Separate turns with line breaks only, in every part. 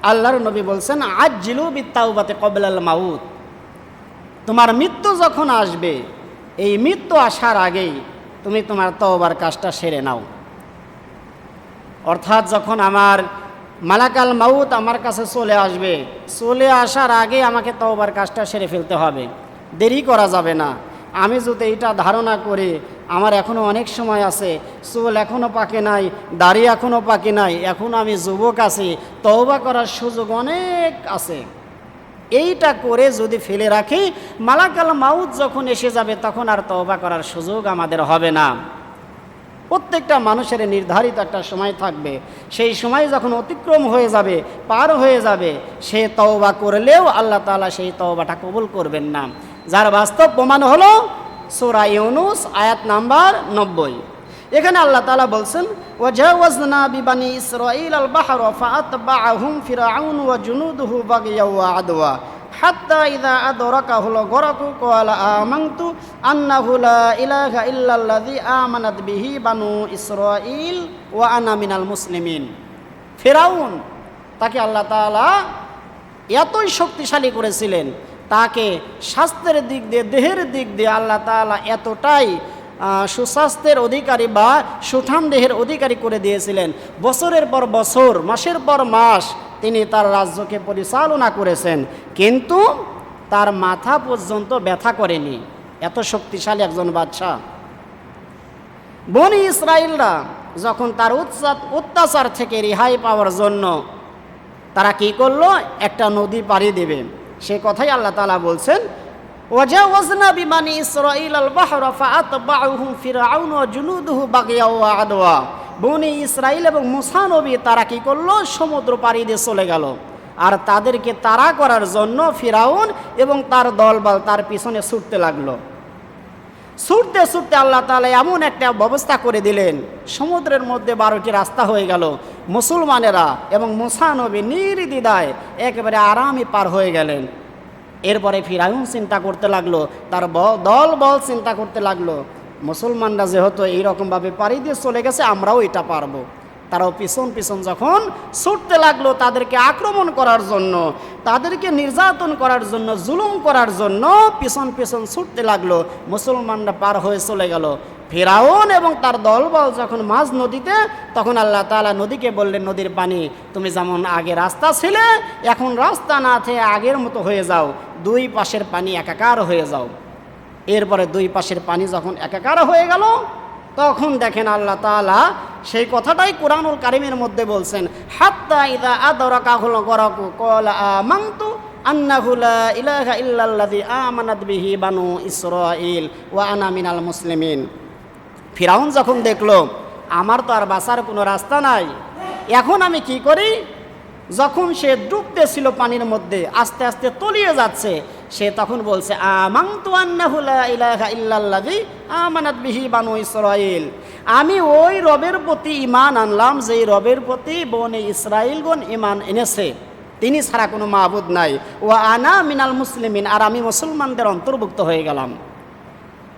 আল্লাহর নবী বলছেন আজ্জিলু বিত্তাওবাতি ক্বাবলাল মাউত, তোমার মৃত্যু যখন আসবে এই মৃত্যু আসার আগেই তুমি তোমার তওবার কাজটা সেরে নাও। অর্থাৎ যখন আমার মালাকাল মাউত আমার কাছে চলে আসবে, চলে আসার আগে আমাকে তওবার কাজটা সেরে ফেলতে হবে, দেরি করা যাবে না। আমি যদি এটা ধারণা করি আমার এখনও অনেক সময় আছে, চুল এখনও পাকে নাই, দাড়ি এখনও পাকে নাই, এখনও আমি যুবক আছি, তওবা করার সুযোগ অনেক আছে, এইটা করে যদি ফেলে রাখি মালাকাল মাউত যখন এসে যাবে তখন আর তওবা করার সুযোগ আমাদের হবে না। প্রত্যেকটা মানুষের নির্ধারিত একটা সময় থাকবে, সেই সময় যখন অতিক্রম হয়ে যাবে, পার হয়ে যাবে, সে তওবা করলেও আল্লাহ তাআলা সেই তওবাটা কবুল করবেন না। যার বাস্তব প্রমাণ হলো সূরা ইউনূস আয়াত নাম্বার 90। এখানে আল্লাহ তাআলা বলছেন ওয়াজাওয়াজনা বিবানি ইসরাঈল আল বাহরা ফাআতবাআহুম ফিরআউন ওয়া জুনুদুহু বাগিয়া ওয়া আদওয়া হাত্তা ইযা আদরাকাহুল গরাকু ক্বালা আমানতু আন্নাহু লা ইলাহা ইল্লাল্লাযী আমানাত বিহি বানু ইসরাঈল ওয়া আনা মিনাল মুসলিমিন। ফিরআউন তাকে আল্লাহ তাআলা এতই শক্তিশালী করেছিলেন, তাকে স্বাস্থ্যের দিক দিয়ে, দেহের দিক দিয়ে আল্লাহ তাআলা এতটাই সুস্বাস্থ্যের অধিকারী বা সুঠাম দেহের অধিকারী করে দিয়েছিলেন। বছরের পর বছর, মাসের পর মাস তিনি তার রাজ্যকে পরিচালনা করেছেন, কিন্তু তার মাথা পর্যন্ত ব্যথা করেনি, এত শক্তিশালী একজন বাদশা। বনি ইসরাইলরা যখন তার অত্যাচার থেকে রেহাই পাওয়ার জন্য তারা কি করলো, একটা নদী পাড়ি দেবে, সে কথাই আল্লাহ তাআলা বলছেন ওয়াজাওয়াজনা বিবানি ইসরাঈল আল বাহরা ফাআতবাআহুম ফিরআউন ওয়া জুনুদুহু বাগিয়া ওয়া আদওয়া। বনি ইসরাইল এবং মূসা নবী তারা কি করলো, সমুদ্র পাড়ি দিয়ে চলে গেল, আর তাদেরকে তাড়া করার জন্য ফিরআউন এবং তার দলবল তার পিছনে ছুটতে লাগলো। ছুটতে ছুটতে আল্লাহ তাআলা এমন একটা ব্যবস্থা করে দিলেন, সমুদ্রের মধ্যে 12টি রাস্তা হয়ে গেল। মুসলমানেরা এবং মূসা নবী নির্দ্বিধায় একেবারে আরামে পার হয়ে গেলেন। এরপরে ফিরআউন চিন্তা করতে লাগলো, তার দল বল চিন্তা করতে লাগলো, মুসলমানরা যেহেতু এইরকমভাবে পাড়ি দিয়ে চলে গেছে আমরাও এটা পারবো। তারাও পিছন পিছন যখন ছুটতে লাগলো তাদেরকে আক্রমণ করার জন্য, তাদেরকে নির্যাতন করার জন্য, জুলুম করার জন্য পিছন পিছন ছুটতে লাগলো, মুসলমানরা পার হয়ে চলে গেল। ফিরআউন এবং তার দলবল যখন মাঝ নদীতে, তখন আল্লাহ তাআলা নদীকে বললেন, নদীর পানি তুমি যেমন আগে রাস্তা ছিলে এখন রাস্তা না থেকে আগের মতো হয়ে যাও, দুই পাশের পানি একাকার হয়ে যাও। এরপরে দুই পাশের পানি যখন একাকার হয়ে গেল তখন দেখেন আল্লাহ তাআলা সেই কথাটাই কুরআনুল কারীমের মধ্যে বলছেন হাত্তা ইযা আদরাকাহুল গরাকু ক্বালা আমানতু আন্নাহু লা ইলাহা ইল্লাল্লাযী আমানাত বিহি বানু ইসরাঈল ওয়া আনা মিনাল মুসলিমিন। ফিরআউন যখন দেখলো আমার তো আর বাঁচার কোনো রাস্তা নাই, এখন আমি কি করি, যখন সে ডুবতেছিল পানির মধ্যে আস্তে আস্তে তলিয়ে যাচ্ছে, সে তখন বলছে আমানতু আন্নাহু লা ইলাহা ইল্লাল্লাযী আমানাত বিহি বানু ইসরাঈল, আমি ওই রবের প্রতি ঈমান আনলাম যেই রবের প্রতি বনি ইসরাঈলগণ ঈমান এনেছে, তিনি ছাড়া কোনো মাবুদ নাই, ওয়া আনা মিনাল মুসলিমিন, আর আমি মুসলমানদের অন্তর্ভুক্ত হয়ে গেলাম।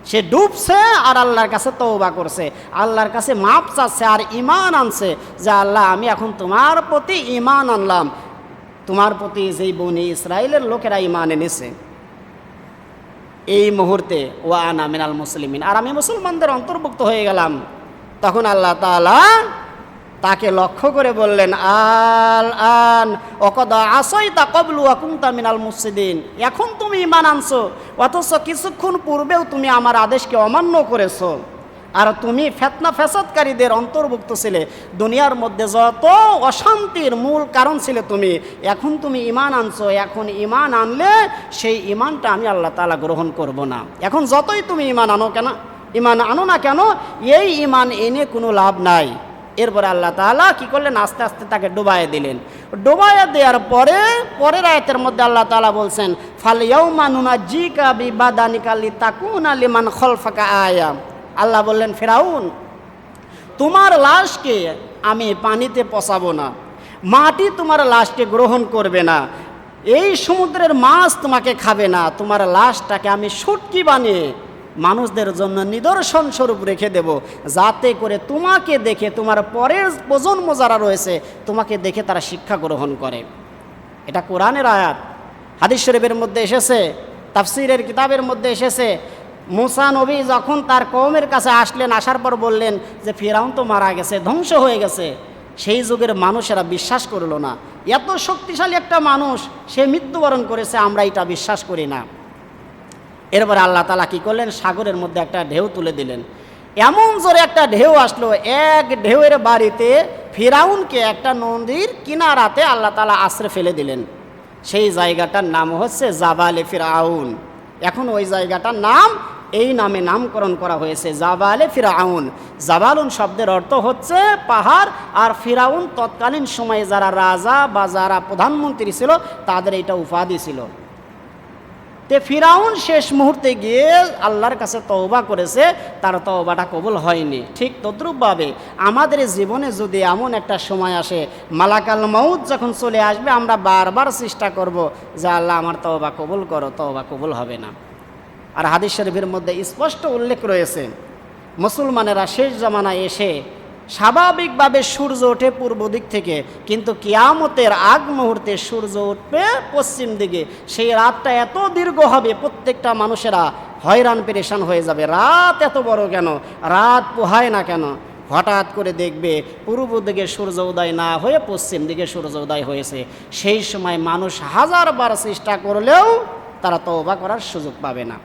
সে ডুবছে আর আল্লাহর কাছে তওবা করছে, আল্লাহর কাছে মাপ চাচ্ছে আর ঈমান আনছে যে আল্লাহ আমি এখন তোমার প্রতি ঈমান আনলাম, তোমার প্রতি যেই বনি ইসরাইলের লোকেরা ঈমান এনেছে। এই মুহূর্তে ওয়া আনা মিনাল মুসলিমিন, আর আমি মুসলমানদের অন্তর্ভুক্ত হয়ে গেলাম। তখন আল্লাহ তাআলা তাকে লক্ষ্য করে বললেন আল আন ওয়াকাদ আসাইতা ক্বাবলু ওয়া কুনতা মিনাল মুফসিদিন, এখন তুমি ঈমান আনছো অথচ কিছুক্ষণ পূর্বেও তুমি আমার আদেশকে অমান্য করেছো, আর তুমি ফিতনা ফ্যাসাদকারীদের অন্তর্ভুক্ত ছিলে, দুনিয়ার মধ্যে যত অশান্তির মূল কারণ ছিলে তুমি, এখন তুমি ঈমান আনছো, এখন ঈমান আনলে সেই ঈমানটা আমি আল্লাহ তাআলা গ্রহণ করব না। এখন যতই তুমি ঈমান আনো না কেন এই ঈমান এনে কোনো লাভ নাই। এরপরে আল্লাহ তাআলা কি করলেন, আস্তে আস্তে তাকে ডুবাইয়ে দিলেন। ডুবাইয়ে দেওয়ার পরে পরের আয়াতের মধ্যে আল্লাহ তাআলা বলছেন ফাল ইয়াউমা নুনাজ্জিকা বিবাদানিকা লিতাকুনা লিমান খালফাকা আয়া। আল্লাহ বললেন ফিরআউন তোমার লাশকে আমি পানিতে পচাবো না, মাটি তোমার লাশকে গ্রহণ করবে না, এই সমুদ্রের মাছ তোমাকে খাবে না, তোমার লাশটাকে আমি শুটকি বানিয়ে মানুষদের জন্য নিদর্শন স্বরূপ রেখে দেব, যাতে করে তোমাকে দেখে তোমার পরের প্রজন্ম যারা রয়েছে তোমাকে দেখে তারা শিক্ষা গ্রহণ করে। এটা কোরআনের আয়াত, হাদিস শরীফের মধ্যে এসেছে, তাফসীরের কিতাবের মধ্যে এসেছে। মুসা নবী যখন তার কওমের কাছে আসলেন, আসার পর বললেন যে ফিরআউন তো মারা গেছে, ধ্বংস হয়ে গেছে। সেই যুগের মানুষেরা বিশ্বাস করল না, এত শক্তিশালী একটা মানুষ সে মৃত্যুবরণ করেছে, আমরা এটা বিশ্বাস করি না। এরপরে আল্লাহ তাআলা কী করলেন, সাগরের মধ্যে একটা ঢেউ তুলে দিলেন। এমন জোরে একটা ঢেউ আসলো, এক ঢেউয়ের বাড়িতে ফিরআউনকে একটা নদীর কিনারাতে আল্লাহ তাআলা আশ্রে ফেলে দিলেন। সেই জায়গাটার নাম হচ্ছে জাবালে ফিরআউন। এখন ওই জায়গাটার নাম এই নামে নামকরণ করা হয়েছে, জাবালে ফিরআউন। জাবালুন শব্দের অর্থ হচ্ছে পাহাড়, আর ফিরআউন তৎকালীন সময়ে যারা রাজা বা যারা প্রধানমন্ত্রী ছিল তাদের এটা উপাধি ছিল। তে ফিরআউন শেষ মুহূর্তে গিয়ে আল্লাহর কাছে তওবা করেছে, তার তওবাটা কবুল হয়নি। ঠিক তদ্রূপভাবে আমাদের জীবনে যদি এমন একটা সময় আসে, মালাকাল মউত যখন চলে আসবে, আমরা বারবার চেষ্টা করব যে আল্লাহ আমার তওবা কবুল করো, তওবা কবুল হবে না। আর হাদিস শরীফের মধ্যে স্পষ্ট উল্লেখ রয়েছে, মুসলমানেরা শেষ জামানায় এসে স্বাভাবিকভাবে সূর্য ওঠে পূর্ব দিক থেকে, কিন্তু কিয়ামতের আগ মুহূর্তে সূর্য উঠবে পশ্চিম দিকে। সেই রাতটা এত দীর্ঘ হবে, প্রত্যেকটা মানুষেরা হয়রান পেরেশান হয়ে যাবে। রাত এত বড় কেন, রাত পোহায় না কেন? হঠাৎ করে দেখবে পূর্ব দিকে সূর্য উদয় না হয়ে পশ্চিম দিকে সূর্য উদয় হয়েছে। সেই সময় মানুষ হাজারবার চেষ্টা করলেও তারা তওবা করার সুযোগ পাবে না।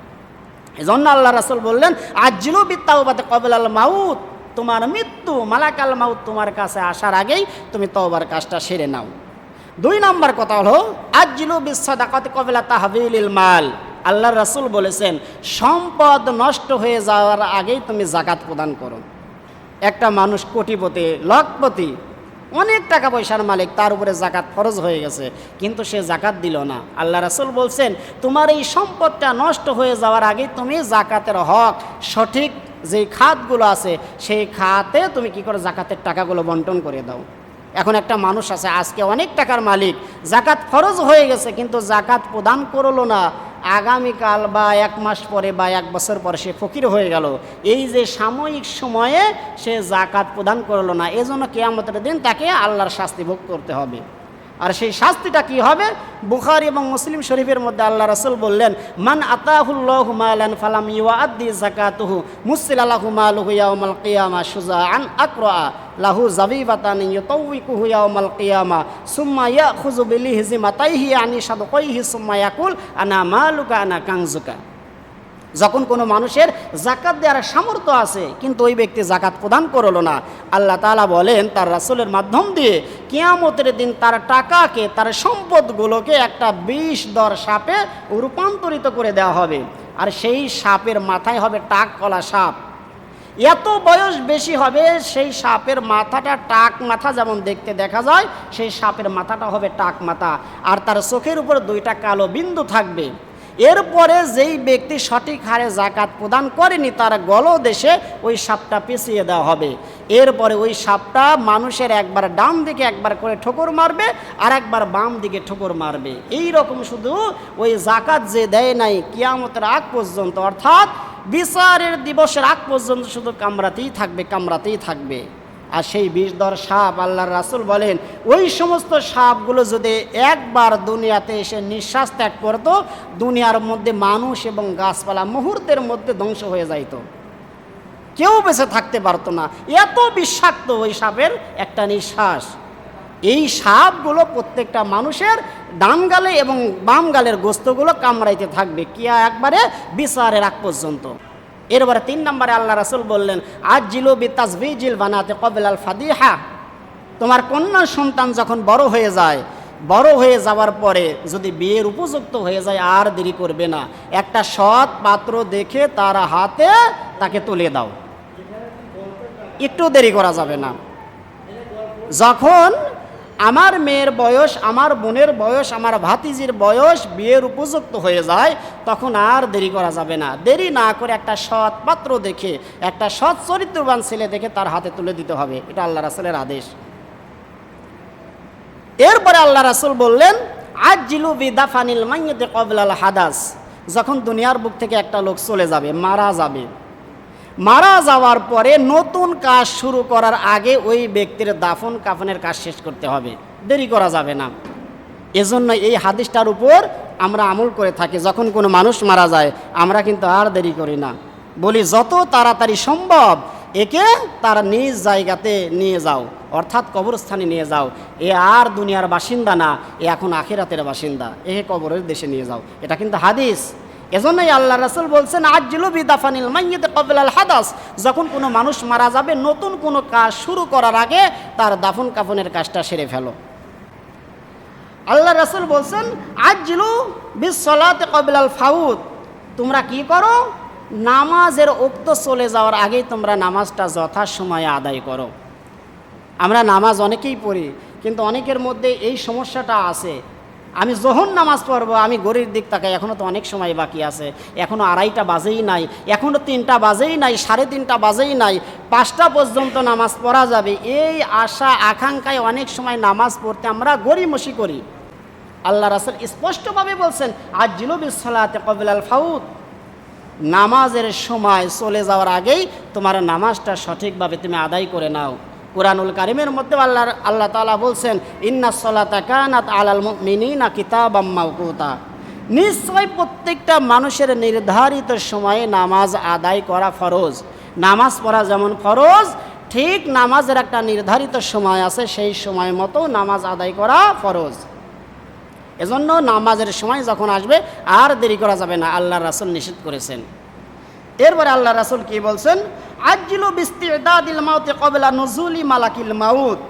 এজন্য আল্লাহ রাসূল বললেন, আজ্জিলু বিত্তাওবাতি ক্বাবলাল মাউত, তোমার মৃত্যু মালাকাল মাউত তোমার কাছে আসার আগেই তুমি তওবার কাজটা সেরে নাও। 2 নম্বর কথা হলো আজ্জিলু বিসসাদাকাতি ক্বাবলা তাহবিলিল মাল। আল্লাহর রাসূল বলেছেন, সম্পদ নষ্ট হয়ে যাওয়ার আগেই তুমি যাকাত প্রদান করো। একটা মানুষ কোটিপতি, লখপতি, অনেক টাকা পয়সার মালিক, তার উপরে যাকাত ফরজ হয়ে গেছে, কিন্তু সে যাকাত দিল না। আল্লাহ রাসূল বলছেন, তোমার এই সম্পদটা নষ্ট হয়ে যাওয়ার আগেই তুমি যাকাতের হক, সঠিক যে খাতগুলো আছে সেই খাতে তুমি কি করে যাকাতের টাকাগুলো বন্টন করে দাও। এখন একটা মানুষ আছে আজকে অনেক টাকার মালিক, যাকাত ফরজ হয়ে গেছে কিন্তু যাকাত প্রদান করলো না, আগামীকাল বা 1 মাস পরে বা 1 বছর পরে সে ফকির হয়ে গেল। এই যে সাময়িক সময়ে সে যাকাত প্রদান করলো না, এজন্য কিয়ামতের দিন তাকে আল্লাহর শাস্তি ভোগ করতে হবে। আর সেই শাস্তিটা কি হবে? বুখারী এবং মুসলিম শরীফের মধ্যে আল্লাহ রাসূল বললেন, মান আতাহুল্লাহু মালান ফালাম ইউআদ্দি যাকাতুহু মুসিলা লাহু মালুহু ইয়াউমাল কিয়ামা শুজাআন আকরা লাহু যাবিবাতান ইউতাউইকুহু ইয়াউমাল কিয়ামা সুম্মা ইয়াখুযু বিলিহজিমাতাইহি আনি সাদকাইহি সুম্মা ইয়াকুল আনা মালুকা আনা কানজুকা। যখন কোনো মানুষের যাকাত দেওয়ার সামর্থ্য আছে কিন্তু ওই ব্যক্তি যাকাত প্রদান করলো না, আল্লাহ তাআলা বলেন তার রাসূলের মাধ্যম দিয়ে কিয়ামতের দিন তার টাকাকে, তার সম্পদগুলোকে একটা বিষ দর সাপে রূপান্তরিত করে দেওয়া হবে। আর সেই সাপের মাথায় হবে টাক কলা সাপ। এত বয়স বেশি হবে, সেই সাপের মাথাটা টাক মাথা যেমন দেখতে দেখা যায়, সেই সাপের মাথাটা হবে টাক মাথা, আর তার চোখের উপর 2টা কালো বিন্দু থাকবে। এরপরে যেই ব্যক্তি সঠিক হারে যাকাত প্রদান করেনি তার গলদেশে ওই সাপটা পেঁচিয়ে দেওয়া হবে। এরপরে ওই সাপটা মানুষের একবার ডান দিকে একবার করে ঠোকর মারবে, আর একবার বাম দিকে ঠোকর মারবে। এই রকম শুধু ওই যাকাত যে দেয় নাই কিয়ামতের আগ পর্যন্ত, অর্থাৎ বিচারের দিবসের আগ পর্যন্ত শুধু কামড়াতেই থাকবে, কামড়াতেই থাকবে। আর সেই বিষধর সাপ, আল্লাহর রাসূল বলেন, ওই সমস্ত সাপগুলো যদি একবার দুনিয়াতে এসে নিঃশ্বাস ত্যাগ করত, দুনিয়ার মধ্যে মানুষ এবং গাছপালা মুহূর্তের মধ্যে ধ্বংস হয়ে যাইত, কেউ বেঁচে থাকতে পারতো না। এত বিষাক্ত ওই সাপের একটা নিঃশ্বাস। এই সাপগুলো প্রত্যেকটা মানুষের ডান গালে এবং বাম গালের গোস্তগুলো কামড়াইতে থাকবে কিয়া একবারে বিচারের আগ পর্যন্ত। এরপরে 3 নম্বরে আল্লাহ রাসূল বললেন, আজ্জিলু বিতাজবিজিল বানাতি ক্বাবলাল ফাদিহা। তোমার কন্যা সন্তান যখন বড় হয়ে যায়, বড় হয়ে যাওয়ার পরে যদি বিয়ের উপযুক্ত হয়ে যায় আর দেরি করবে না, একটা সৎ পাত্র দেখে তার হাতে তাকে তুলে দাও, একটু দেরি করা যাবে না। যখন আমার মেয়ের বয়স, আমার বোনের বয়স, আমার ভাতিজির বয়স বিয়ের উপযুক্ত হয়ে যায়, তখন আর দেরি করা যাবে না। দেরি না করে একটা সৎ পাত্র দেখে, একটা সৎ চরিত্রবান ছেলে দেখে তার হাতে তুলে দিতে হবে। এটা আল্লাহ রাসূলের আদেশ। এরপরে আল্লাহ রাসূল বললেন, আজ্জিলু বিদাফানিল মাইয়িতি ক্বাবলাল হাদাস। যখন দুনিয়ার বুক থেকে একটা লোক চলে যাবে, মারা যাবে, মারা যাওয়ার পরে নতুন কাজ শুরু করার আগে ওই ব্যক্তির দাফন কাফনের কাজ শেষ করতে হবে, দেরি করা যাবে না। এজন্য এই হাদিসটার উপর আমরা আমল করে থাকি। যখন কোনো মানুষ মারা যায় আমরা কিন্তু আর দেরি করি না, বলি যত তাড়াতাড়ি সম্ভব একে তার নিজ জায়গাতে নিয়ে যাও, অর্থাৎ কবরস্থানে নিয়ে যাও। এ আর দুনিয়ার বাসিন্দা না, এ এখন আখিরাতের বাসিন্দা, এ কবরের দেশে নিয়ে যাও। এটা কিন্তু হাদিস। এজন্যই আল্লাহ রাসূল বলছেন আজ্জিলু বিদাফানিল মাইয়িত ক্বাবলাল হাদাস, যখন কোনো মানুষ মারা যাবে নতুন কোনো কাজ শুরু করার আগে তার দাফন কাফনের কাজটা সেরে ফেলো। আল্লাহ রাসূল বলছেন আজ্জিলু বিসসালাতি ক্বাবলাল ফাউত, তোমরা কি করো, নামাজের ওক্ত চলে যাওয়ার আগেই তোমরা নামাজটা যথাসময়ে আদায় করো। আমরা নামাজ অনেকেই পড়ি, কিন্তু অনেকের মধ্যে এই সমস্যাটা আছে, আমি যখন নামাজ পড়বো আমি ঘড়ির দিক তাকাই, এখনও তো অনেক সময় বাকি আছে, এখনও 2:30 বাজেই নাই, এখনও 3টা বাজেই নাই, 3:30 বাজেই নাই, 5টা পর্যন্ত নামাজ পড়া যাবে, এই আশা আকাঙ্ক্ষায় অনেক সময় নামাজ পড়তে আমরা গড়িমসি করি। আল্লাহ রাসূল স্পষ্টভাবে বলছেন আজ্জিলু বিসসালাতি ক্বাবলাল ফাউত, নামাজের সময় চলে যাওয়ার আগেই তোমার নামাজটা সঠিকভাবে তুমি আদায় করে নাও। কুরআনুল কারীমের মধ্যে আল্লাহ তাআলা বলছেন ইন্নাস সালাতা কানাত আলাল মুমিনিনা কিতাবাম মাওকুতা, নিশ্চয় প্রত্যেকটা মানুষের নির্ধারিত সময়ে নামাজ আদায় করা ফরজ। নামাজ পড়া যেমন ফরজ, ঠিক নামাজের একটা নির্ধারিত সময় আছে, সেই সময় মতো নামাজ আদায় করা ফরজ। এজন্য নামাজের সময় যখন আসবে আর দেরি করা যাবে না, আল্লাহ রাসূল নিষেধ করেছেন। এরপরে আল্লাহ রাসূল কি বলছেন, আজ্জিলু বিস্তিদাদিল মাউতি ক্বাবলা নুজুলি মালাকিল মাউত,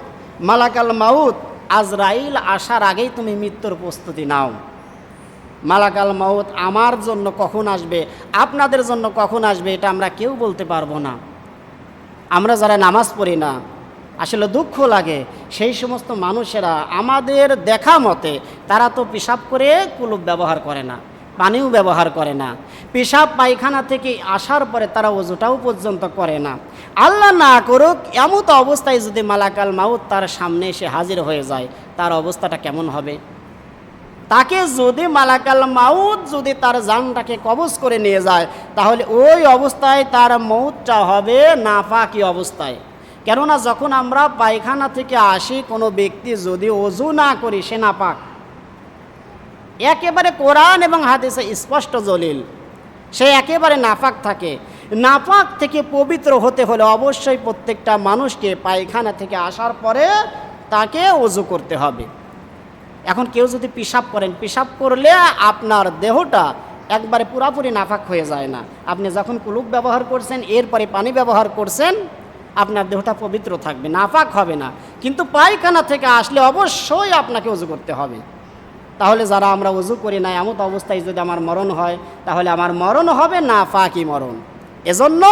মালাকাল মাউত আজরাইল আসার আগেই তুমি মৃত্যুর প্রস্তুতি নাও। মালাকাল মাউত আমার জন্য কখন আসবে, আপনাদের জন্য কখন আসবে, এটা আমরা কেউ বলতে পারবো না। আমরা যারা নামাজ পড়ি না, আসলে দুঃখ লাগে, সেই সমস্ত মানুষেরা আমাদের দেখা মতে তারা তো পেশাব করে কুলুপ ব্যবহার করে না, পানিও ব্যবহার করে না, পেশাব পায়খানা থেকে আসার পরে তারা ওযুটাও পর্যন্ত করে না। আল্লাহ না করুক এমত অবস্থায় যদি মালাকাল মাউত তার সামনে এসে হাজির হয়ে যায়, তার অবস্থাটা কেমন হবে? তাকে যদি মালাকাল মাউত যদি তার জানটাকে কবজ করে নিয়ে যায়, তাহলে ওই অবস্থায় তার মউতটা হবে নাপাকি অবস্থায়। কেননা যখন আমরা পায়খানা থেকে আসি, কোনো ব্যক্তি যদি ওযু না করি সে নাপাক। একেবারে কোরআন এবং হাদিসে স্পষ্ট দলিল, সে একেবারে নাপাক থাকে। নাপাক থেকে পবিত্র হতে হলে অবশ্যই প্রত্যেকটা মানুষকে পায়খানা থেকে আসার পরে তাকে ওযু করতে হবে। এখন কেউ যদি পেশাব করেন, পেশাব করলে আপনার দেহটা একবারে পুরাপুরি নাপাক হয়ে যায় না। আপনি যখন কুলুপ ব্যবহার করছেন, এরপরে পানি ব্যবহার করছেন, আপনার দেহটা পবিত্র থাকবে, নাপাক হবে না। কিন্তু পায়খানা থেকে আসলে অবশ্যই আপনাকে ওযু করতে হবে। তাহলে যারা আমরা ওযু করি না, এমন অবস্থায় যদি আমার মরণ হয়, তাহলে আমার মরণ হবে নাপাকি মরণ। এজন্য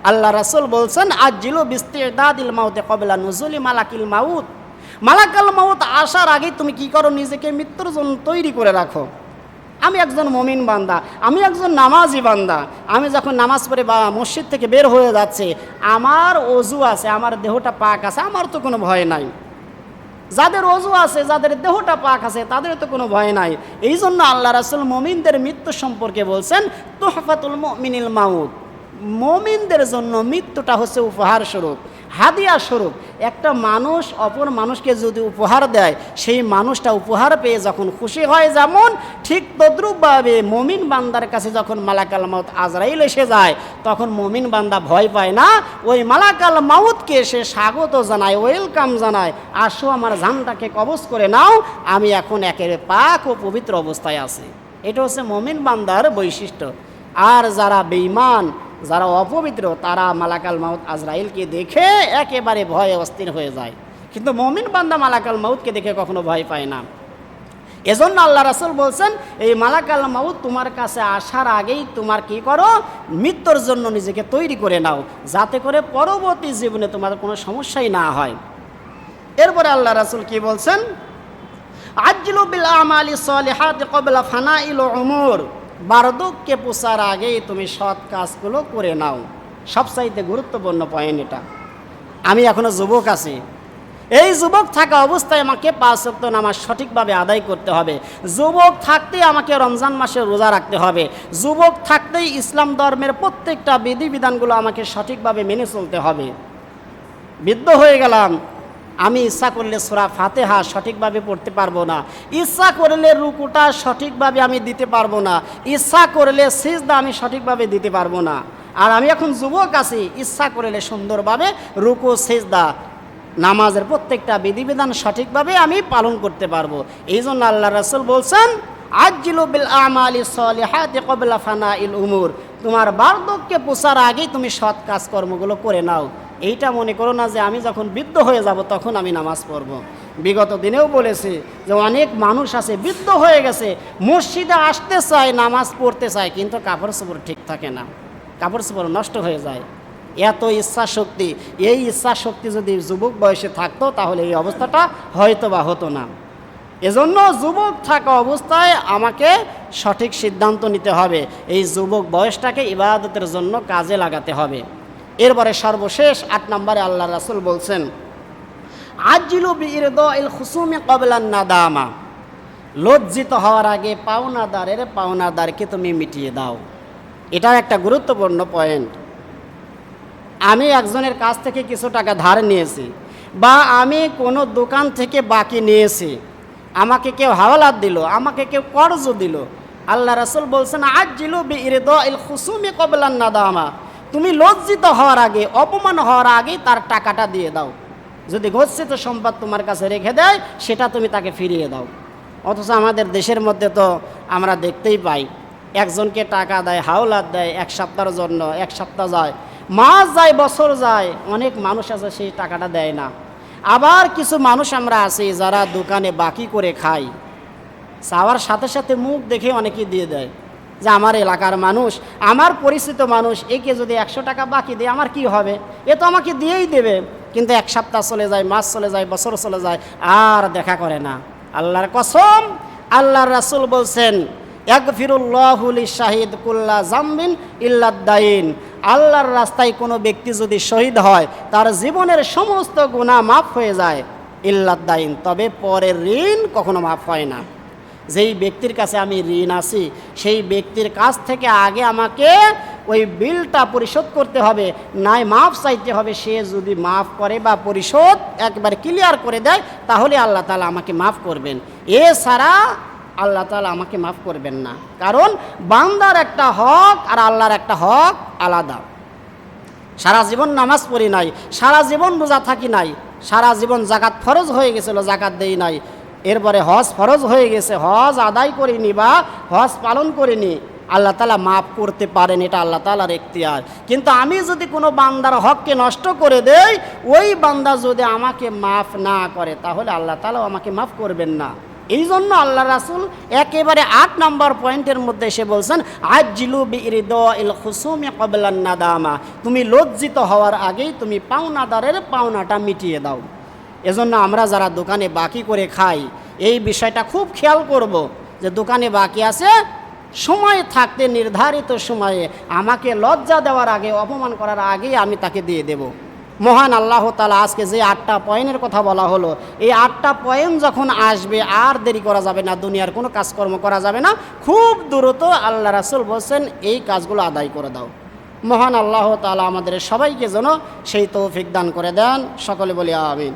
আল্লাহ রাসূল বলছেন আজ্জিলু বিস্তিদাদিল মাউতি ক্বাবলা নুজুলি মালাকিল মাউত, মালাকাল মাউত আসার আগে তুমি কি করো, নিজেকে মৃত্যুর জন্য তৈরি করে রাখো। আমি একজন মুমিন বান্দা, আমি একজন নামাজি বান্দা, আমি যখন নামাজ পড়ে বা মসজিদ থেকে বের হয়ে যাচ্ছে, আমার ওযু আছে, আমার দেহটা পাক আছে, আমার তো কোনো ভয় নাই। যাদের ওযু আছে, যাদের দেহটা পাক আছে, তাদের তো কোনো ভয় নাই। এই জন্য আল্লাহ রাসূল মুমিনদের মৃত্যু সম্পর্কে বলছেন তুহফাতুল মুমিনিল মাউত, মুমিনদের জন্য মৃত্যুটা হচ্ছে উপহার স্বরূপ, হাদিয়া স্বরূপ। একটা মানুষ অপর মানুষকে যদি উপহার দেয়, সেই মানুষটা উপহার পেয়ে যখন খুশি হয়, যেমন ঠিক তদ্রূপভাবে মুমিন বান্দার কাছে যখন মালাকাল মাউত আজরাইল এসে যায়, তখন মুমিন বান্দা ভয় পায় না, ওই মালাকাল মাউতকে সে স্বাগত জানায়, ওয়েলকাম জানায়, আসো আমার জানটাকে কবজ করে নাও, আমি এখন একেবারে পাক ও পবিত্র অবস্থায় আছি। এটা হচ্ছে মুমিন বান্দার বৈশিষ্ট্য। আর যারা বেঈমান, যারা অপবিত্র, তারা মালাকাল মাউত আজরাইলকে দেখে একেবারে ভয়ে অস্থির হয়ে যায়। কিন্তু মুমিন বান্দা মালাকাল মাউতকে দেখে কখনো ভয় পায় না। এজন্য আল্লাহ রাসূল বলছেন এই মালাকাল মাউত তোমার কাছে আসার আগেই তোমার কি করো, মৃত্যুর জন্য নিজেকে তৈরি করে নাও, যাতে করে পরবর্তী জীবনে তোমার কোনো সমস্যাই না হয়। এরপরে আল্লাহ রাসূল কি বলছেন, আজ্জিলু বিল আমালি সলিহাতি ক্বাবলা ফানাইল উমুর, বার্ধক্যে পৌঁছার আগেই তুমি সৎ কাজগুলো করে নাও। সবচাইতে গুরুত্বপূর্ণ পয়েন্ট এটা। আমি এখনো যুবক আছি, এই যুবক থাকা অবস্থায় আমাকে 5 ওয়াক্ত নামাজ সঠিকভাবে আদায় করতে হবে। যুবক থাকতেই আমাকে রমজান মাসে রোজা রাখতে হবে। যুবক থাকতেই ইসলাম ধর্মের প্রত্যেকটা বিধিবিধানগুলো আমাকে সঠিকভাবে মেনে চলতে হবে। বৃদ্ধ হয়ে গেলাম, আমি ইচ্ছা করলে সূরা ফাতিহা সঠিকভাবে পড়তে পারবো না, ইচ্ছা করলে রুকুটা সঠিকভাবে আমি দিতে পারবো না, ইচ্ছা করলে সিজদা আমি সঠিকভাবে দিতে পারবো না। আর আমি এখন যুবক আছি, ইচ্ছা করলে সুন্দরভাবে রুকু সিজদা নামাজের প্রত্যেকটা বিধিবিধান সঠিকভাবে আমি পালন করতে পারবো। এই জন্য আল্লাহ রাসূল বলছেন, আজ্জিলু বিল আমালি সলিহাতি ক্বাবলা ফানাইল উমুর, তোমার বার্ধক্যে পৌঁছার আগেই তুমি সৎ কাজকর্মগুলো করে নাও। এইটা মনে করো না যে আমি যখন বৃদ্ধ হয়ে যাব তখন আমি নামাজ পড়ব। বিগত দিনেও বলেছি যে অনেক মানুষ আছে বৃদ্ধ হয়ে গেছে, মসজিদে আসতে চায়, নামাজ পড়তে চায়, কিন্তু কাপড় চোপড় ঠিক থাকে না, কাপড় চোপড় নষ্ট হয়ে যায়। এত ইচ্ছা শক্তি, এই ইচ্ছা শক্তি যদি যুবক বয়সে থাকতো তাহলে এই অবস্থাটা হয়তো বা হতো না। এজন্য যুবক থাকা অবস্থায় আমাকে সঠিক সিদ্ধান্ত নিতে হবে, এই যুবক বয়সটাকে ইবাদতের জন্য কাজে লাগাতে হবে। এরপরে সর্বশেষ 8 নম্বরে আল্লাহ রাসূল বলছেন, আজ্জিলু বিইরদাইল খুসুমি ক্বাবলান নাদামা, লজ্জিত হওয়ার আগে পাওনাদারকে তুমি মিটিয়ে দাও। এটা একটা গুরুত্বপূর্ণ পয়েন্ট। আমি একজনের কাছ থেকে কিছু টাকা ধার নিয়েছি, বা আমি কোনো দোকান থেকে বাকি নিয়েছি, আমাকে কেউ হাওলাত দিল, আমাকে কেউ কর্জ দিল। আল্লাহ রাসূল বলছেন, আজ্জিলু বিইরদাইল খুসুমি ক্বাবলান নাদামা, তুমি লজ্জিত হওয়ার আগে, অপমান হওয়ার আগেই তার টাকাটা দিয়ে দাও। যদি গচ্ছিত সম্পদ তোমার কাছে রেখে দেয় সেটা তুমি তাকে ফিরিয়ে দাও। অথচ আমাদের দেশের মধ্যে তো আমরা দেখতেই পাই, একজনকে টাকা দেয়, হাওলাত দেয়, 1 সপ্তাহের জন্য, 1 সপ্তাহ যায়, মাস যায়, বছর যায়, অনেক মানুষ আছে সেই টাকাটা দেয় না। আবার কিছু মানুষ আমরা আছি যারা দোকানে বাকি করে খাই, চাওয়ার সাথে সাথে মুখ দেখে অনেকেই দিয়ে দেয় যে আমার এলাকার মানুষ, আমার পরিচিত মানুষ, একে যদি 100 টাকা বাকি দেয় আমার কি হবে, এ তো আমাকে দিয়েই দেবে। কিন্তু 1 সপ্তাহ চলে যায়, মাস চলে যায়, বছর চলে যায়, আর দেখা করে না। আল্লাহর কসম, আল্লাহর রাসূল বলছেন, ইয়াগফিরুল্লাহু লিশ-শাহিদ কুল্লা যামবিন ইল্লাদ দাইন, আল্লাহর রাস্তায় কোনো ব্যক্তি যদি শহীদ হয় তার জীবনের সমস্ত গুনাহ মাফ হয়ে যায়, ইল্লাদ দাইন, তবে পরের ঋণ কখনো মাফ হয় না। যেই ব্যক্তির কাছে আমি ঋণ আছি সেই ব্যক্তির কাছ থেকে আগে আমাকে ওই বিলটা পরিশোধ করতে হবে, নাই মাফ চাইতে হবে। সে যদি মাফ করে বা পরিশোধ একবার ক্লিয়ার করে দেয় তাহলে আল্লাহ তাআলা আমাকে মাফ করবেন, এছাড়া আল্লাহ তাআলা আমাকে মাফ করবেন না। কারণ বান্দার একটা হক আর আল্লাহর একটা হক আলাদা। সারা জীবন নামাজ পড়ি নাই, সারা জীবন রোজা থাকি নাই, সারা জীবন যাকাত ফরজ হয়ে গেছিল, যাকাত দেই নাই, এরপরে হজ ফরজ হয়ে গেছে, হজ আদায় করিনি বা হজ পালন করিনি, আল্লাহ তাআলা মাফ করতে পারেন, এটা আল্লাহ তাআলার এখতিয়ার। কিন্তু আমি যদি কোনো বান্দার হককে নষ্ট করে দেই, ওই বান্দা যদি আমাকে মাফ না করে তাহলে আল্লাহ তাআলাও আমাকে মাফ করবেন না। এই জন্য আল্লাহ রাসূল একেবারে 8 নম্বর পয়েন্টের মধ্যে এসে বলছেন, আজ্জিলু বিইরদাইল খুসুমি ক্বাবলান নাদামা, তুমি লজ্জিত হওয়ার আগেই তুমি পাওনাদারের পাওনাটা মিটিয়ে দাও। এজন্য আমরা যারা দোকানে বাকি করে খাই এই বিষয়টা খুব খেয়াল করব যে দোকানে বাকি আছে, সময় থাকতে নির্ধারিত সময়ে আমাকে লজ্জা দেওয়ার আগে, অপমান করার আগেই আমি তাকে দিয়ে দেব। মহান আল্লাহ তাআলা আজকে যে 8টা পয়েন্টের কথা বলা হলো, এই 8টা পয়েন্ট যখন আসবে আর দেরি করা যাবে না, দুনিয়ার কোনো কাজকর্ম করা যাবে না, খুব দ্রুত আল্লাহ রাসূল বলছেন এই কাজগুলো আদায় করে দাও। মহান আল্লাহ তাআলা আমাদের সবাইকে যেন সেই তৌফিক দান করে দেন। সকলে বলি আমিন।